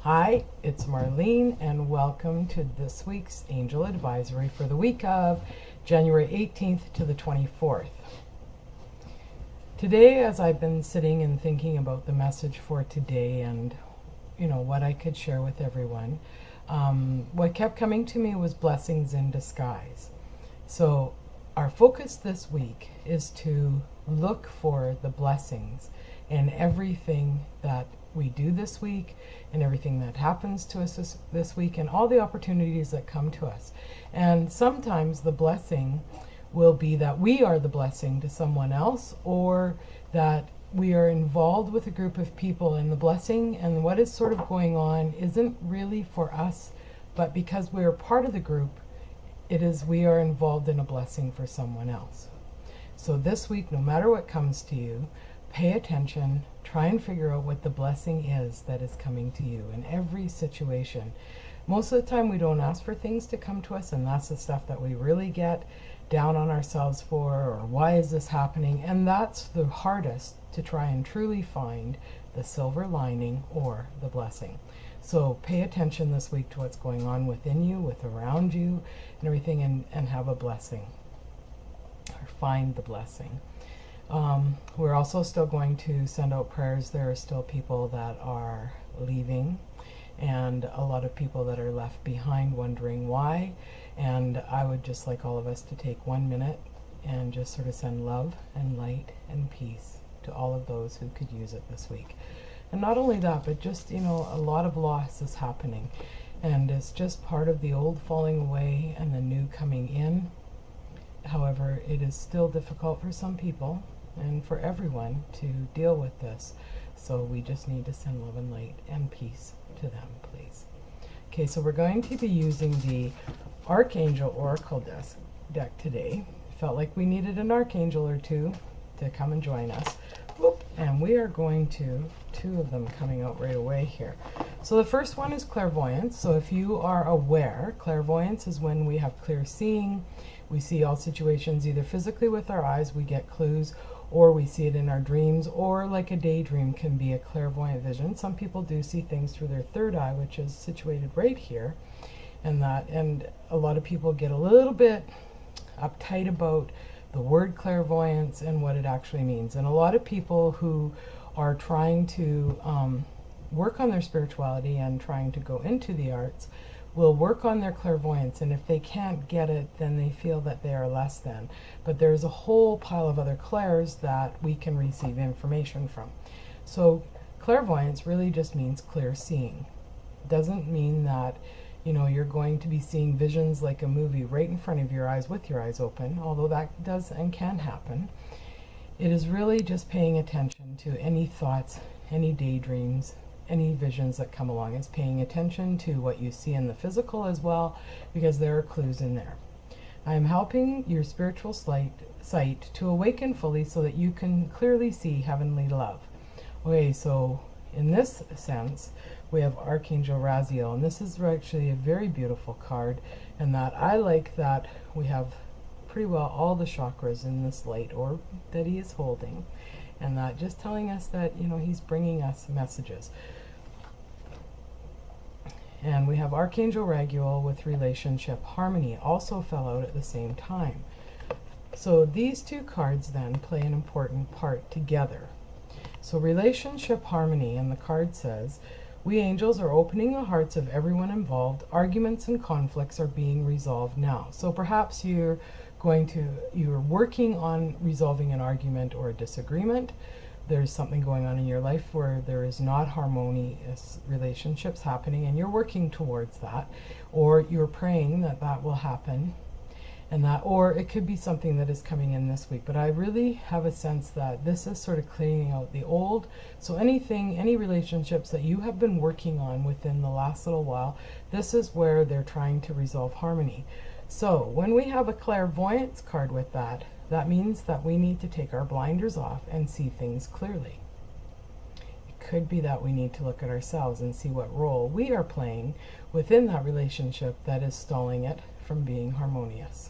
Hi, it's Marlene, and welcome to this week's Angel Advisory for the week of January 18th to the 24th. Today, as I've been sitting and thinking about the message for today and what I could share with everyone, what kept coming to me was blessings in disguise. So our focus this week is to look for the blessings in everything that we do this week and everything that happens to us this week and all the opportunities that come to us. And sometimes the blessing will be that we are the blessing to someone else, or that we are involved with a group of people in the blessing, and what is sort of going on isn't really for us, but because we are part of the group, we are involved in a blessing for someone else. So this week, no matter what comes to you, pay attention, try and figure out what the blessing is that is coming to you in every situation. Most of the time we don't ask for things to come to us, and that's the stuff that we really get down on ourselves for, or why is this happening? And that's the hardest, to try and truly find the silver lining or the blessing. So pay attention this week to what's going on within you, with around you and everything, and have a blessing, or find the blessing. We're also still going to send out prayers. There are still people that are leaving, and a lot of people that are left behind wondering why. And I would just like all of us to take 1 minute and just sort of send love and light and peace to all of those who could use it this week. And not only that, but just, a lot of loss is happening, and it's just part of the old falling away and the new coming in. However, it is still difficult for some people and for everyone to deal with this. So we just need to send love and light and peace to them, please. Okay, so we're going to be using the Archangel Oracle deck today. Felt like we needed an archangel or two to come and join us. Whoop. And we are going to, two of them coming out right away here. So the first one is clairvoyance. So if you are aware, clairvoyance is when we have clear seeing. We see all situations either physically with our eyes, we get clues, or we see it in our dreams, or like a daydream can be a clairvoyant vision. Some people do see things through their third eye, which is situated right here, and a lot of people get a little bit uptight about the word clairvoyance and what it actually means. And a lot of people who are trying to work on their spirituality and trying to go into the arts will work on their clairvoyance, and if they can't get it, then they feel that they are less than. But there's a whole pile of other clairs that we can receive information from. So clairvoyance really just means clear seeing. It doesn't mean that you're going to be seeing visions like a movie right in front of your eyes with your eyes open, although that does and can happen. It is really just paying attention to any thoughts, any daydreams, any visions that come along. It's paying attention to what you see in the physical as well, because there are clues in there. I am helping your spiritual sight to awaken fully so that you can clearly see heavenly love. Okay, so in this sense, we have Archangel Raziel, and this is actually a very beautiful card, and that I like that we have pretty well all the chakras in this light orb that he is holding, and that just telling us that he's bringing us messages. And we have Archangel Raguel with relationship harmony, also fell out at the same time. So these two cards then play an important part together. So relationship harmony, and the card says, we angels are opening the hearts of everyone involved. Arguments and conflicts are being resolved now. So perhaps you're working on resolving an argument or a disagreement. There's something going on in your life where there is not harmonious relationships happening, and you're working towards that, or you're praying that that will happen, or it could be something that is coming in this week. But I really have a sense that this is sort of cleaning out the old. So any relationships that you have been working on within the last little while, this is where they're trying to resolve harmony. So when we have a clairvoyance card with that, that means that we need to take our blinders off and see things clearly. It could be that we need to look at ourselves and see what role we are playing within that relationship that is stalling it from being harmonious.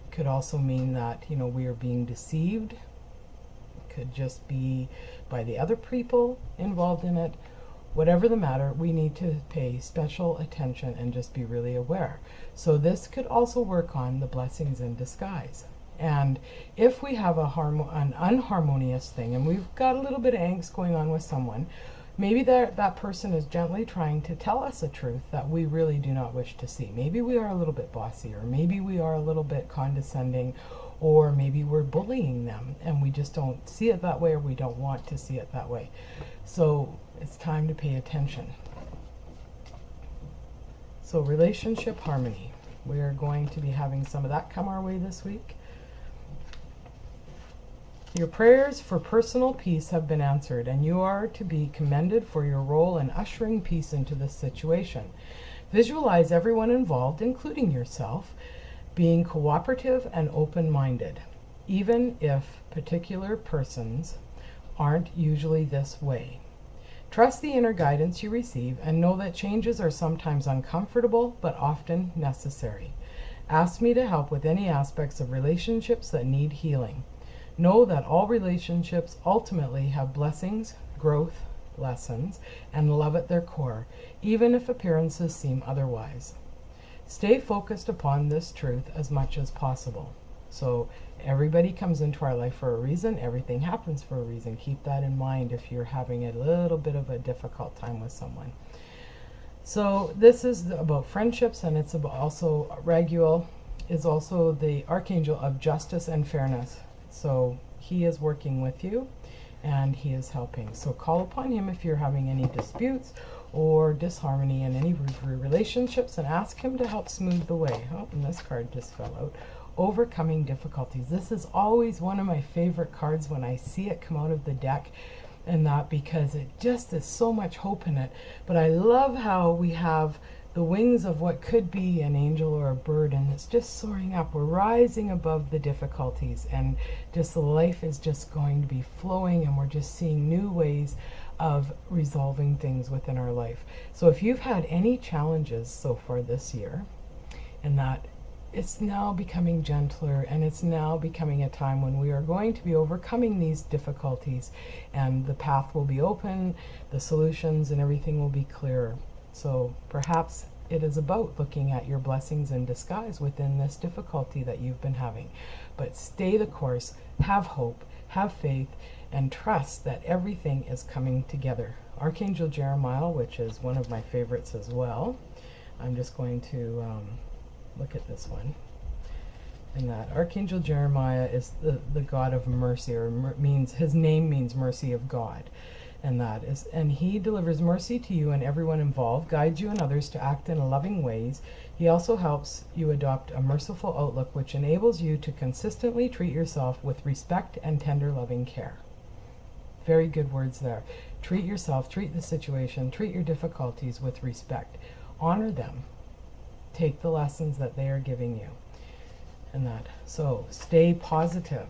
It could also mean that, we are being deceived. It could just be by the other people involved in it, whatever the matter, we need to pay special attention and just be really aware. So this could also work on the blessings in disguise. And if we have an unharmonious thing and we've got a little bit of angst going on with someone, maybe that person is gently trying to tell us a truth that we really do not wish to see. Maybe we are a little bit bossy, or maybe we are a little bit condescending, or maybe we're bullying them and we just don't see it that way, or we don't want to see it that way. So it's time to pay attention. So relationship harmony. We are going to be having some of that come our way this week. Your prayers for personal peace have been answered, and you are to be commended for your role in ushering peace into this situation. Visualize everyone involved, including yourself, being cooperative and open-minded, even if particular persons aren't usually this way. Trust the inner guidance you receive and know that changes are sometimes uncomfortable but often necessary. Ask me to help with any aspects of relationships that need healing. Know that all relationships ultimately have blessings, growth, lessons, and love at their core, even if appearances seem otherwise. Stay focused upon this truth as much as possible. So everybody comes into our life for a reason. Everything happens for a reason. Keep that in mind if you're having a little bit of a difficult time with someone. So this is about friendships, and it's about also Raguel is also the archangel of justice and fairness. So he is working with you and he is helping. So call upon him if you're having any disputes or disharmony in any relationships, and ask him to help smooth the way. Oh, and this card just fell out. Overcoming difficulties. This is always one of my favorite cards when I see it come out of the deck, and that because it just is so much hope in it. But I love how we have the wings of what could be an angel or a bird, and it's just soaring up. We're rising above the difficulties, and just life is just going to be flowing, and we're just seeing new ways of resolving things within our life. So if you've had any challenges so far this year, and that it's now becoming gentler, and it's now becoming a time when we are going to be overcoming these difficulties, and the path will be open, the solutions and everything will be clearer. So perhaps it is about looking at your blessings in disguise within this difficulty that you've been having. But stay the course, have hope, have faith, and trust that everything is coming together. Archangel Jeremiah, which is one of my favorites as well. I'm just going to look at this one. And that Archangel Jeremiah is the God of mercy, or means his name means mercy of God. And he delivers mercy to you and everyone involved, guides you and others to act in loving ways. He also helps you adopt a merciful outlook, which enables you to consistently treat yourself with respect and tender loving care. Very good words there. Treat yourself, treat the situation, treat your difficulties with respect. Honor them. Take the lessons that they are giving you. And that. So stay positive.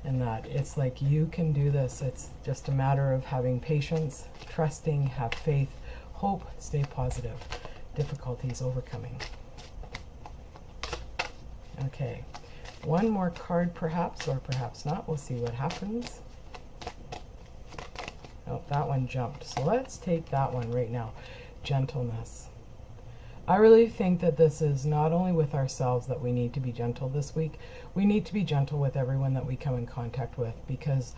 And that it's like you can do this. It's just a matter of having patience, trusting, have faith, hope, stay positive. Difficulties overcoming. Okay. One more card perhaps, or perhaps not. We'll see what happens. Oh, that one jumped. So let's take that one right now. Gentleness. I really think that this is not only with ourselves that we need to be gentle this week. We need to be gentle with everyone that we come in contact with, because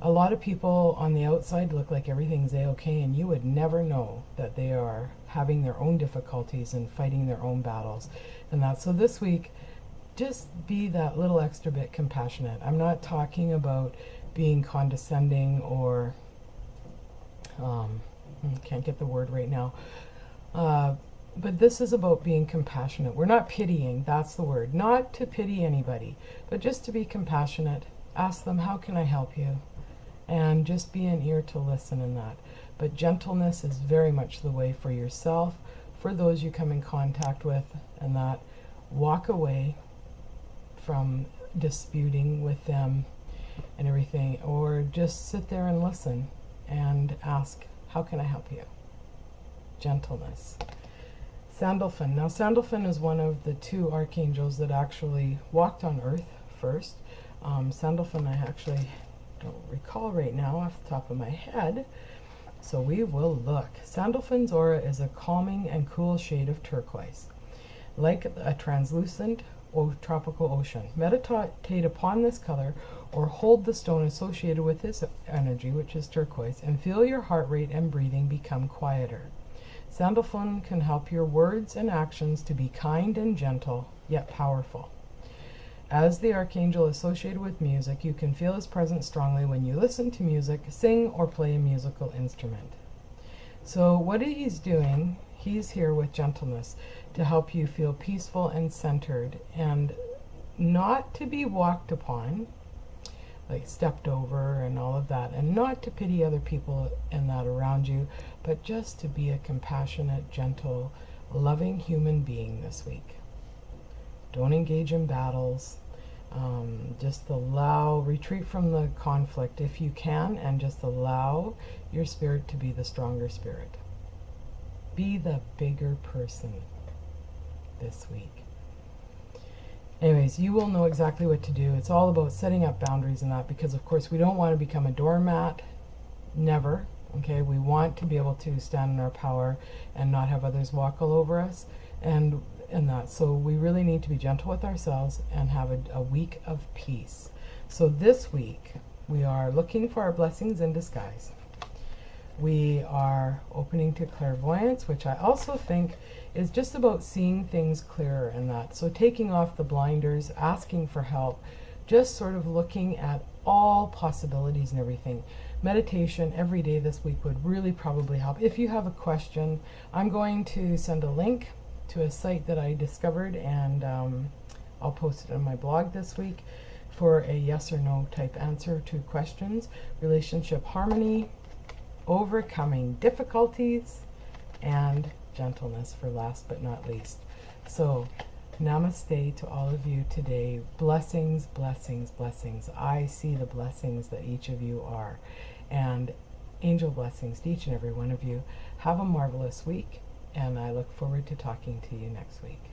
a lot of people on the outside look like everything's a-okay, and you would never know that they are having their own difficulties and fighting their own battles. And that, so this week, just be that little extra bit compassionate. I'm not talking about being condescending or can't get the word right now. But this is about being compassionate. We're not pitying, that's the word. Not to pity anybody, but just to be compassionate. Ask them, how can I help you? And just be an ear to listen in that. But gentleness is very much the way for yourself, for those you come in contact with, and that walk away from disputing with them and everything, or just sit there and listen and ask, how can I help you? Gentleness. Sandalphon. Now, Sandalphon is one of the two archangels that actually walked on earth first. Sandalphon, I actually don't recall right now off the top of my head. So we will look. Sandalphon's aura is a calming and cool shade of turquoise, like a translucent tropical ocean. Meditate upon this color or hold the stone associated with this energy, which is turquoise, and feel your heart rate and breathing become quieter. Sandalphon can help your words and actions to be kind and gentle, yet powerful. As the archangel associated with music, you can feel his presence strongly when you listen to music, sing, or play a musical instrument. So what he's doing, he's here with gentleness to help you feel peaceful and centered, and not to be walked upon, like stepped over and all of that, and not to pity other people and that around you, but just to be a compassionate, gentle, loving human being this week. Don't engage in battles. Just retreat from the conflict if you can, and just allow your spirit to be the stronger spirit. Be the bigger person this week. Anyways, you will know exactly what to do. It's all about setting up boundaries and that, because of course we don't want to become a doormat. Never. Okay, we want to be able to stand in our power and not have others walk all over us, and that. So we really need to be gentle with ourselves and have a week of peace. So this week we are looking for our blessings in disguise. We are opening to clairvoyance, which I also think is just about seeing things clearer and that. So taking off the blinders, asking for help, just sort of looking at all possibilities and everything. Meditation every day this week would really probably help. If you have a question, I'm going to send a link to a site that I discovered, and I'll post it on my blog this week for a yes or no type answer to questions. Relationship harmony, overcoming difficulties, and gentleness for last but not least. So namaste to all of you today. Blessings, blessings, blessings. I see the blessings that each of you are, and angel blessings to each and every one of you. Have a marvelous week, and I look forward to talking to you next week.